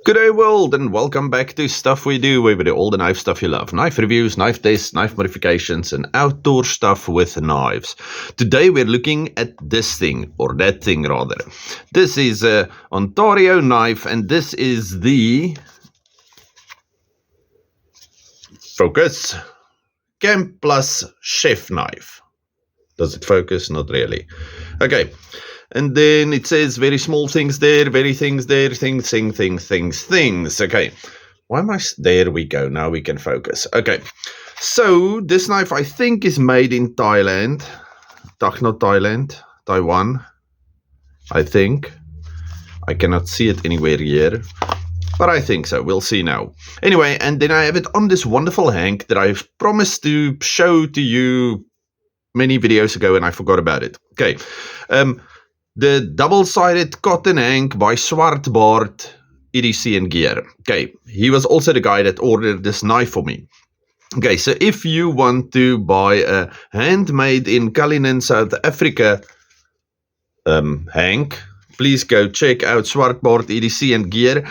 G'day world and welcome back to Stuff We Do, where we do all the knife stuff you love. Knife reviews, knife tests, knife modifications and outdoor stuff with knives. Today we're looking at this thing, or that thing rather. This is a Ontario knife and this is the Focus Camp Plus Chef knife. Does it focus? Not really. Okay. And then it says very small things there, very things there, things. Okay. Why am I... There we go. Now we can focus. Okay. So this knife I think is made in Thailand. Not Thailand. Taiwan. I think. I cannot see it anywhere here. But I think so. We'll see now. Anyway, and then I have it on this wonderful hank that I've promised to show to you many videos ago and I forgot about it. Okay. The double-sided cotton hank by Swaartbaard EDC and Gear. Okay, he was also the guy that ordered this knife for me. Okay, so if you want to buy a handmade in Cullinan, South Africa hank, please go check out Swaartbaard EDC and Gear.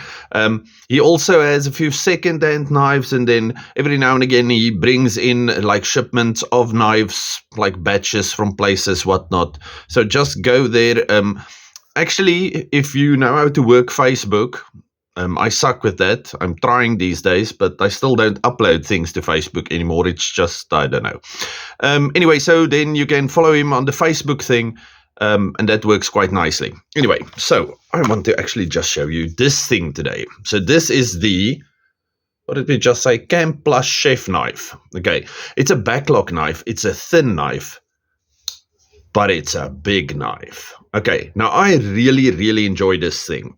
He also has a few second-hand knives, and then every now and again he brings in like shipments of knives, like batches from places, whatnot. So just go there. Actually, if you know how to work Facebook, I suck with that. I'm trying these days, but I still don't upload things to Facebook anymore. It's just, I don't know. Anyway, so then you can follow him on the Facebook thing. And that works quite nicely. Anyway, so I want to actually just show you this thing today. So this is the, what did we just say? Camp Plus Chef knife. Okay, it's a backlock knife. It's a thin knife, but it's a big knife. Okay, now I really enjoy this thing.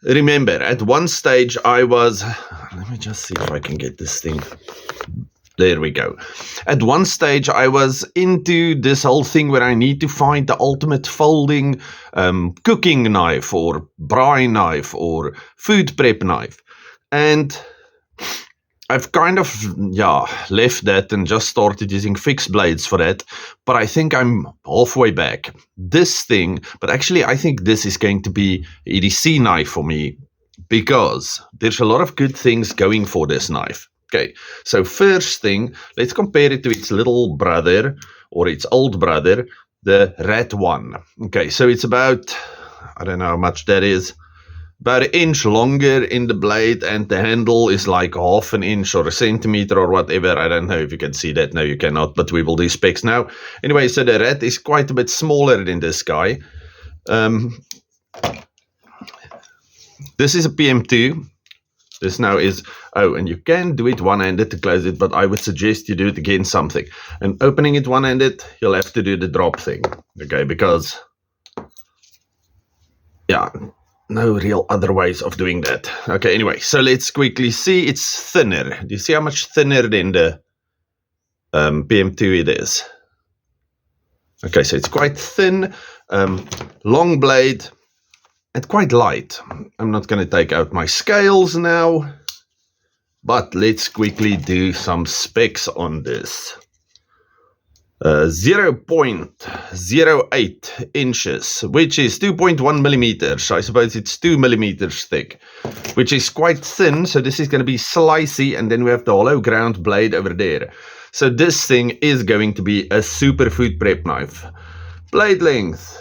Remember, at one stage I was, let me just see if I can get this thing. There we go. At one stage, I was into this whole thing where I need to find the ultimate folding cooking knife or braai knife or food prep knife. And I've kind of, left that and just started using fixed blades for that. But I think I'm halfway back. This thing, but actually I think this is going to be an EDC knife for me because there's a lot of good things going for this knife. Okay, so first thing, let's compare it to its little brother or its old brother, the Rat 1. Okay, so it's about, I don't know how much that is, about an inch longer in the blade and the handle is like half an inch or a centimeter or whatever. I don't know if you can see that. No, you cannot, but we will do specs now. Anyway, so the Rat is quite a bit smaller than this guy. This is a PM2. This now is, and you can do it one-handed to close it, but I would suggest you do it against something. And opening it one-handed, you'll have to do the drop thing, okay, because, no real other ways of doing that. Okay, anyway, so let's quickly see. It's thinner. Do you see how much thinner than the PM2 it is? Okay, so it's quite thin, long blade, and quite light. I'm not going to take out my scales now, but let's quickly do some specs on this. 0.08 inches, which is 2.1 millimeters. I suppose it's 2 millimeters thick, which is quite thin. So this is going to be slicey, and then we have the hollow ground blade over there. So this thing is going to be a super food prep knife. Blade length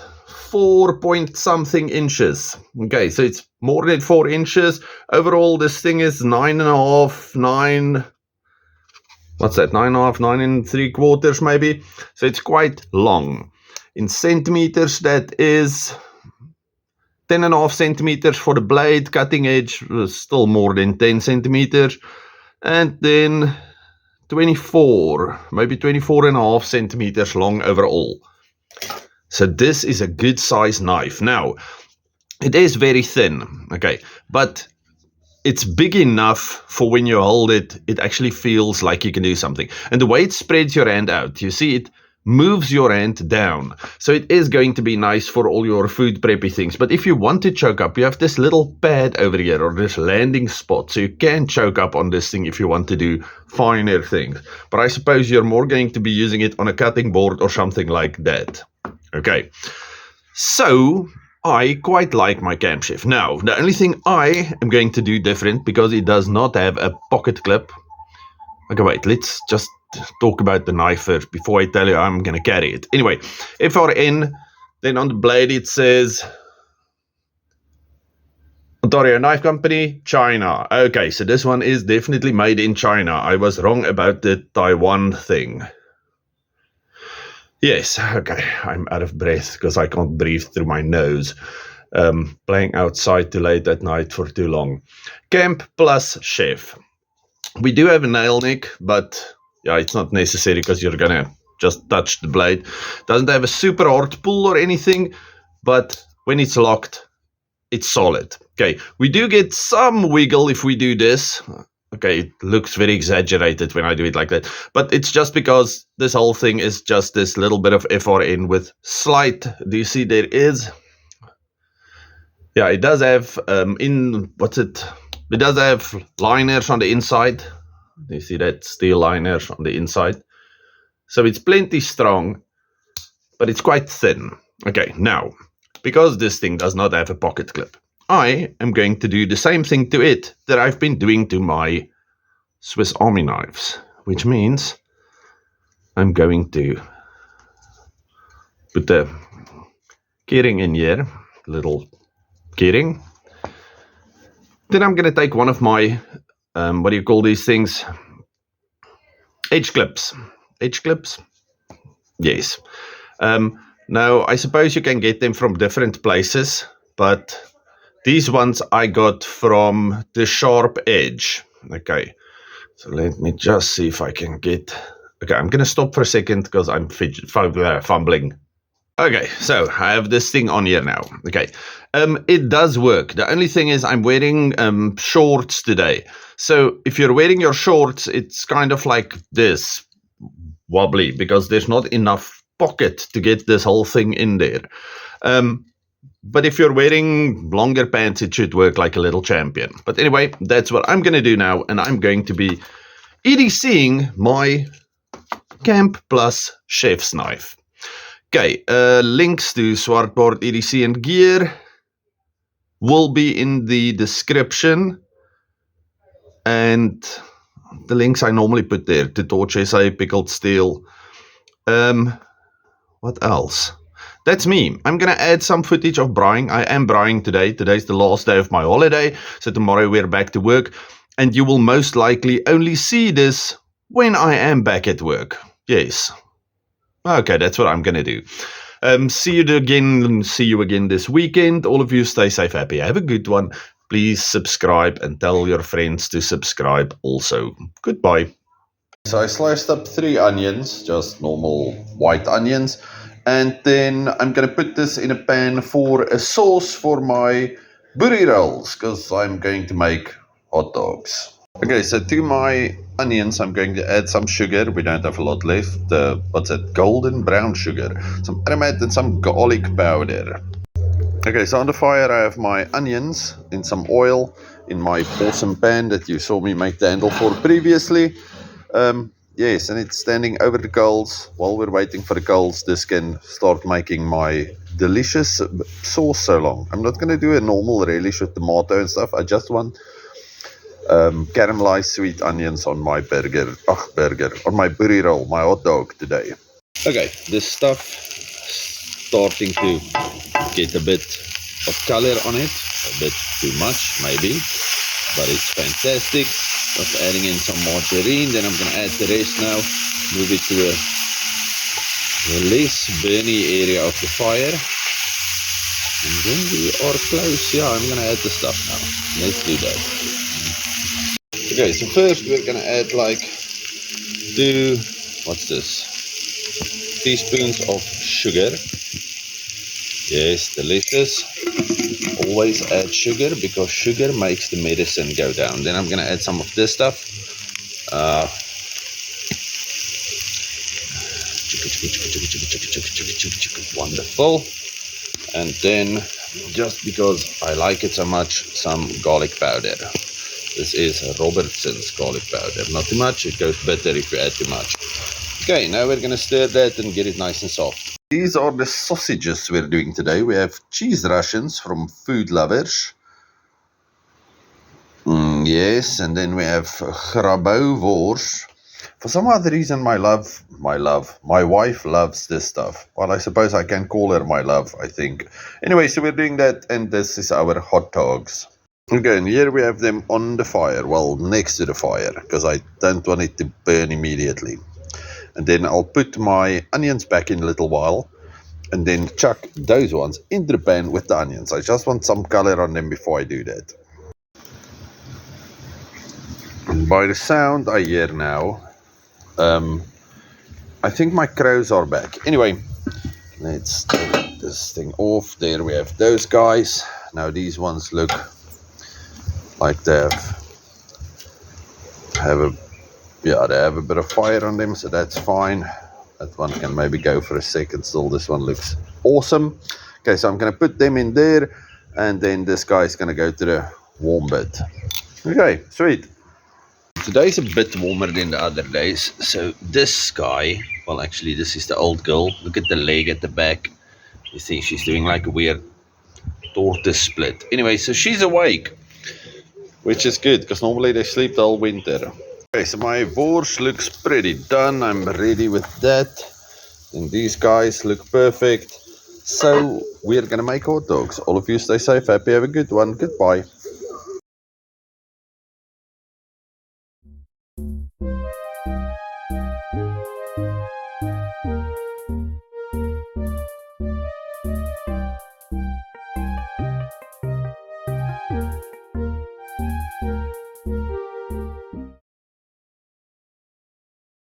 4-point-something inches. Okay, so it's more than 4 inches. Overall, this thing is 9.5, what's that, 9.5, 9 3/4 maybe. So it's quite long. In centimeters, that is 10.5 centimeters for the blade. Cutting edge was still more than 10 centimeters. And then 24, maybe 24.5 centimeters long overall. So this is a good size knife. Now, it is very thin, okay, but it's big enough for when you hold it, it actually feels like you can do something. And the way it spreads your hand out, you see it moves your hand down. So it is going to be nice for all your food preppy things. But if you want to choke up, you have this little pad over here or this landing spot. So you can choke up on this thing if you want to do finer things. But I suppose you're more going to be using it on a cutting board or something like that. Okay, so I quite like my camshaft. Now, the only thing I am going to do different, because it does not have a pocket clip. Okay, wait, let's just talk about the knife first before I tell you I'm going to carry it. Anyway, FRN, then on the blade it says Ontario Knife Company, China. Okay, so this one is definitely made in China. I was wrong about the Taiwan thing. Yes, okay, I'm out of breath because I can't breathe through my nose. Playing outside too late at night for too long. Camp plus chef. We do have a nail neck, but yeah, it's not necessary because you're gonna just touch the blade. Doesn't have a super hard pull or anything, but when it's locked, it's solid. Okay, we do get some wiggle if we do this. Okay, it looks very exaggerated when I do it like that, but it's just because this whole thing is just this little bit of FRN with slight. Do you see there is? Yeah, it does have it does have liners on the inside. Do you see that? Steel liners on the inside. So it's plenty strong, but it's quite thin. Okay, now, because this thing does not have a pocket clip, I am going to do the same thing to it that I've been doing to my Swiss Army knives, which means I'm going to put the keyring in here, little keyring. Then I'm going to take one of my, what do you call these things? Edge clips. Edge clips? Yes. Now, I suppose you can get them from different places, but these ones I got from the Sharp Edge. Okay, so let me just see if I can get... Okay, I'm going to stop for a second because I'm fumbling. Okay, so I have this thing on here now. Okay, it does work. The only thing is I'm wearing shorts today. So if you're wearing your shorts, it's kind of like this, wobbly, because there's not enough pocket to get this whole thing in there. But if you're wearing longer pants, it should work like a little champion. But anyway, that's what I'm going to do now, and I'm going to be EDCing my Camp Plus chef's knife. Okay, links to Swaartbaard EDC and gear will be in the description, and the links I normally put there to Torch SA, Pickled Steel. What else? That's me. I'm going to add some footage of braaiing. I am braaiing today. Today's the last day of my holiday, so tomorrow we're back to work, and you will most likely only see this when I am back at work. Yes. Okay, that's what I'm going to do. See you again this weekend. All of you stay safe, happy. Have a good one. Please subscribe and tell your friends to subscribe also. Goodbye. So I sliced up 3 onions, just normal white onions. And then I'm going to put this in a pan for a sauce for my buri rolls, because I'm going to make hot dogs. Okay, so to my onions, I'm going to add some sugar. We don't have a lot left. What's that? Golden brown sugar. Some aromat and some garlic powder. Okay, so on the fire I have my onions in some oil in my awesome pan that you saw me make the handle for previously. Yes, and it's standing over the coals. While we're waiting for the coals, this can start making my delicious sauce so long. I'm not going to do a normal relish with tomato and stuff. I just want caramelized sweet onions on my on my buri roll, my hot dog today. Okay, this stuff starting to get a bit of color on it, a bit too much maybe, but it's fantastic. Just adding in some margarine, then I'm going to add the rest now, move it to a less burny area of the fire, and then we are close. Yeah, I'm going to add the stuff now. Let's do that. Okay, so first we're going to add like 2, what's this, teaspoons of sugar. Yes, delicious. Always add sugar because sugar makes the medicine go down. Then I'm going to add some of this stuff. Wonderful. And then, just because I like it so much, some garlic powder. This is Robertson's garlic powder. Not too much, it goes better if you add too much. Okay, now we're going to stir that and get it nice and soft. These are the sausages we're doing today. We have cheese rations from Food Lovers. Yes, and then we have grabau wors. For some other reason, my wife loves this stuff. Well, I suppose I can call her my love, I think. Anyway, so we're doing that, and this is our hot dogs. Okay, and here we have them on the fire. Well, next to the fire, because I don't want it to burn immediately. And then I'll put my onions back in a little while, and then chuck those ones into the pan with the onions. I just want some color on them before I do that. And by the sound I hear now, I think my crows are back. Anyway, let's take this thing off. There we have those guys. Now these ones look like they have a bit of fire on them, so that's fine. That one can maybe go for a second still. This one looks awesome. Okay, so I'm going to put them in there, and then this guy is going to go to the warm bit. Okay, sweet. Today's a bit warmer than the other days. So this guy, well, actually this is the old girl. Look at the leg at the back. You see she's doing like a weird tortoise split. Anyway, so she's awake, which is good because normally they sleep the whole winter. Okay, so my wors looks pretty done. I'm ready with that. And these guys look perfect. So we're gonna make hot dogs. All of you stay safe, happy, have a good one. Goodbye.